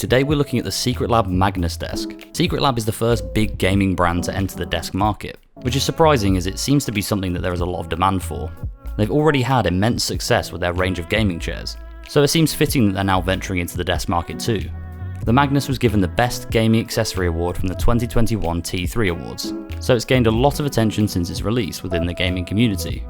Today we're looking at the Secretlab Magnus desk. Secretlab is the first big gaming brand to enter the desk market, which is surprising as it seems to be something that there is a lot of demand for. They've already had immense success with their range of gaming chairs, so it seems fitting that they're now venturing into the desk market too. The Magnus was given the Best Gaming Accessory Award from the 2021 T3 Awards, so it's gained a lot of attention since its release within the gaming community.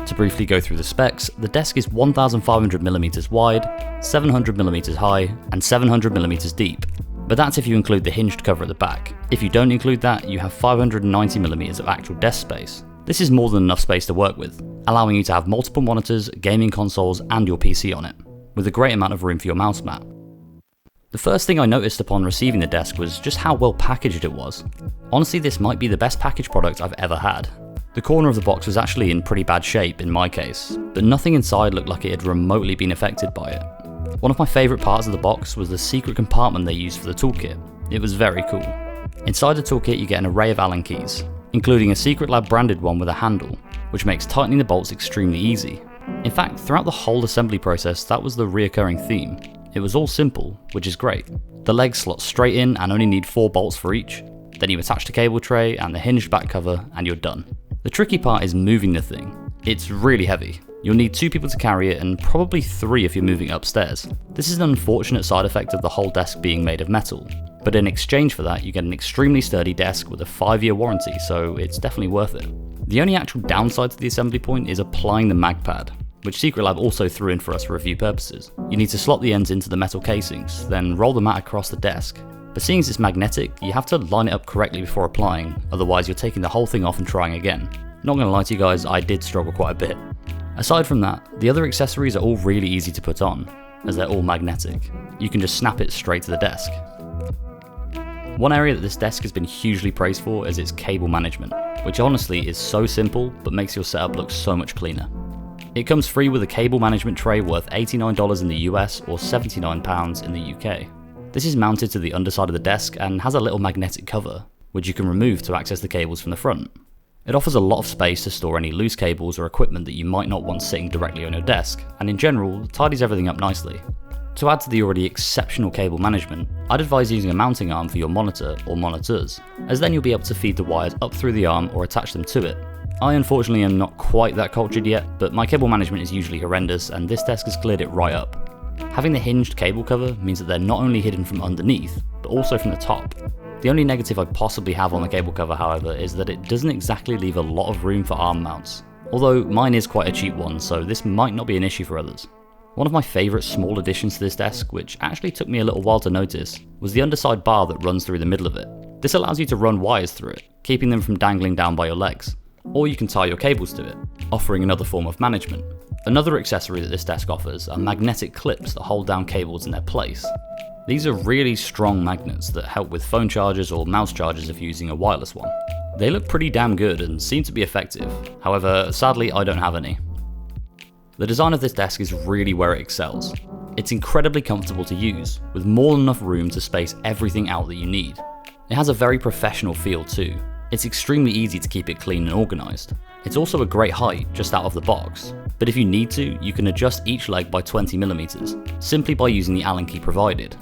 To briefly go through the specs, the desk is 1500mm wide, 700mm high, and 700mm deep, but that's if you include the hinged cover at the back. If you don't include that, you have 590mm of actual desk space. This is more than enough space to work with, allowing you to have multiple monitors, gaming consoles, and your PC on it, with a great amount of room for your mouse mat. The first thing I noticed upon receiving the desk was just how well packaged it was. Honestly, this might be the best packaged product I've ever had. The corner of the box was actually in pretty bad shape in my case, but nothing inside looked like it had remotely been affected by it. One of my favourite parts of the box was the secret compartment they used for the toolkit. It was very cool. Inside the toolkit you get an array of Allen keys, including a Secretlab branded one with a handle, which makes tightening the bolts extremely easy. In fact, throughout the whole assembly process that was the reoccurring theme. It was all simple, which is great. The legs slot straight in and only need 4 bolts for each. Then you attach the cable tray and the hinged back cover and you're done. The tricky part is moving the thing. It's really heavy. You'll need 2 people to carry it and probably 3 if you're moving upstairs. This is an unfortunate side effect of the whole desk being made of metal, but in exchange for that you get an extremely sturdy desk with a 5-year warranty, so it's definitely worth it. The only actual downside to the assembly point is applying the mag pad, which Secretlab also threw in for us for review purposes. You need to slot the ends into the metal casings, then roll the mat across the desk. But seeing as it's magnetic, you have to line it up correctly before applying, otherwise you're taking the whole thing off and trying again. Not gonna lie to you guys, I did struggle quite a bit. Aside from that, the other accessories are all really easy to put on, as they're all magnetic. You can just snap it straight to the desk. One area that this desk has been hugely praised for is its cable management, which honestly is so simple but makes your setup look so much cleaner. It comes free with a cable management tray worth $89 in the US or £79 in the UK. This is mounted to the underside of the desk and has a little magnetic cover, which you can remove to access the cables from the front. It offers a lot of space to store any loose cables or equipment that you might not want sitting directly on your desk, and in general, tidies everything up nicely. To add to the already exceptional cable management, I'd advise using a mounting arm for your monitor or monitors, as then you'll be able to feed the wires up through the arm or attach them to it. I unfortunately am not quite that cultured yet, but my cable management is usually horrendous and this desk has cleared it right up. Having the hinged cable cover means that they're not only hidden from underneath, but also from the top. The only negative I possibly have on the cable cover, however, is that it doesn't exactly leave a lot of room for arm mounts. Although mine is quite a cheap one, so this might not be an issue for others. One of my favourite small additions to this desk, which actually took me a little while to notice, was the underside bar that runs through the middle of it. This allows you to run wires through it, keeping them from dangling down by your legs. Or you can tie your cables to it, offering another form of management. Another accessory that this desk offers are magnetic clips that hold down cables in their place. These are really strong magnets that help with phone chargers or mouse chargers if you're using a wireless one. They look pretty damn good and seem to be effective, however sadly I don't have any. The design of this desk is really where it excels. It's incredibly comfortable to use, with more than enough room to space everything out that you need. It has a very professional feel too. It's extremely easy to keep it clean and organised. It's also a great height just out of the box, but if you need to, you can adjust each leg by 20mm, simply by using the Allen key provided.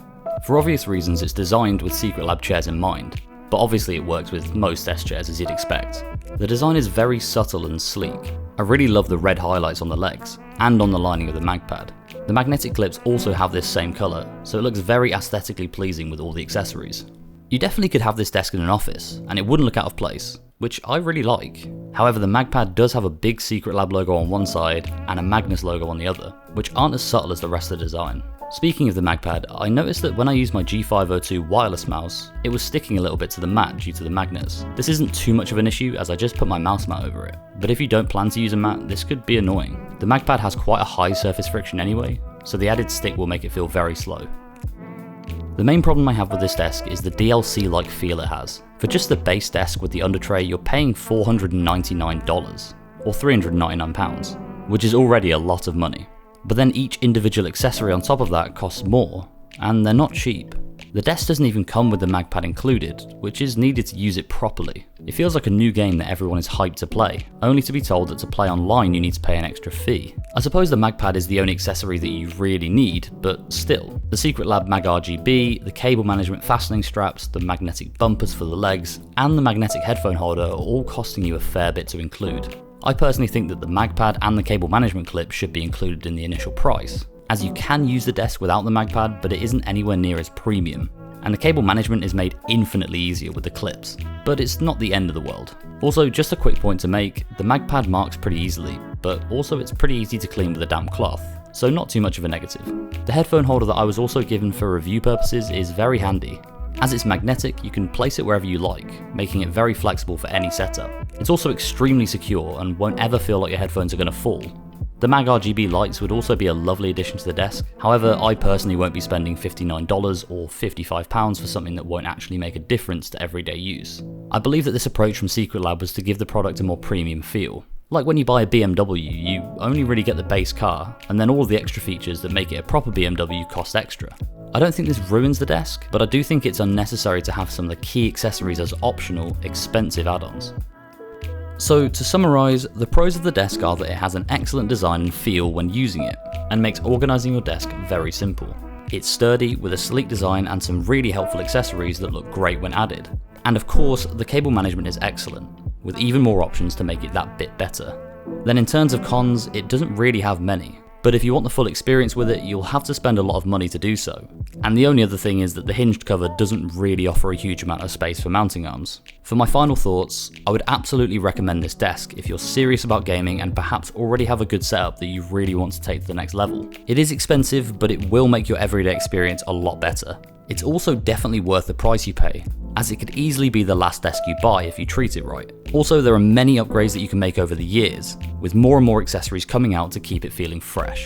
For obvious reasons it's designed with Secretlab chairs in mind, but obviously it works with most desk chairs as you'd expect. The design is very subtle and sleek. I really love the red highlights on the legs, and on the lining of the mag pad. The magnetic clips also have this same colour, so it looks very aesthetically pleasing with all the accessories. You definitely could have this desk in an office, and it wouldn't look out of place, which I really like. However, the mag pad does have a big Secretlab logo on one side and a Magnus logo on the other, which aren't as subtle as the rest of the design. Speaking of the mag pad, I noticed that when I used my G502 wireless mouse, it was sticking a little bit to the mat due to the magnets. This isn't too much of an issue as I just put my mouse mat over it, but if you don't plan to use a mat, this could be annoying. The mag pad has quite a high surface friction anyway, so the added stick will make it feel very slow. The main problem I have with this desk is the DLC-like feel it has. For just the base desk with the under tray, you're paying $499, or £399, which is already a lot of money. But then each individual accessory on top of that costs more, and they're not cheap. The desk doesn't even come with the magpad included, which is needed to use it properly. It feels like a new game that everyone is hyped to play, only to be told that to play online you need to pay an extra fee. I suppose the magpad is the only accessory that you really need, but still. The Secretlab Mag RGB, the cable management fastening straps, the magnetic bumpers for the legs, and the magnetic headphone holder are all costing you a fair bit to include. I personally think that the magpad and the cable management clip should be included in the initial price, as you can use the desk without the magpad, but it isn't anywhere near as premium. And the cable management is made infinitely easier with the clips, but it's not the end of the world. Also, just a quick point to make, the magpad marks pretty easily, but also it's pretty easy to clean with a damp cloth, so not too much of a negative. The headphone holder that I was also given for review purposes is very handy. As it's magnetic, you can place it wherever you like, making it very flexible for any setup. It's also extremely secure and won't ever feel like your headphones are going to fall. The Mag RGB lights would also be a lovely addition to the desk, however I personally won't be spending $59 or £55 for something that won't actually make a difference to everyday use. I believe that this approach from Secretlab was to give the product a more premium feel. Like when you buy a BMW, you only really get the base car, and then all of the extra features that make it a proper BMW cost extra. I don't think this ruins the desk, but I do think it's unnecessary to have some of the key accessories as optional, expensive add-ons. So to summarise, the pros of the desk are that it has an excellent design and feel when using it, and makes organising your desk very simple. It's sturdy with a sleek design and some really helpful accessories that look great when added. And of course, the cable management is excellent, with even more options to make it that bit better. Then in terms of cons, it doesn't really have many. But if you want the full experience with it, you'll have to spend a lot of money to do so. And the only other thing is that the hinged cover doesn't really offer a huge amount of space for mounting arms. For my final thoughts, I would absolutely recommend this desk if you're serious about gaming and perhaps already have a good setup that you really want to take to the next level. It is expensive, but it will make your everyday experience a lot better. It's also definitely worth the price you pay, as it could easily be the last desk you buy if you treat it right. Also, there are many upgrades that you can make over the years, with more and more accessories coming out to keep it feeling fresh.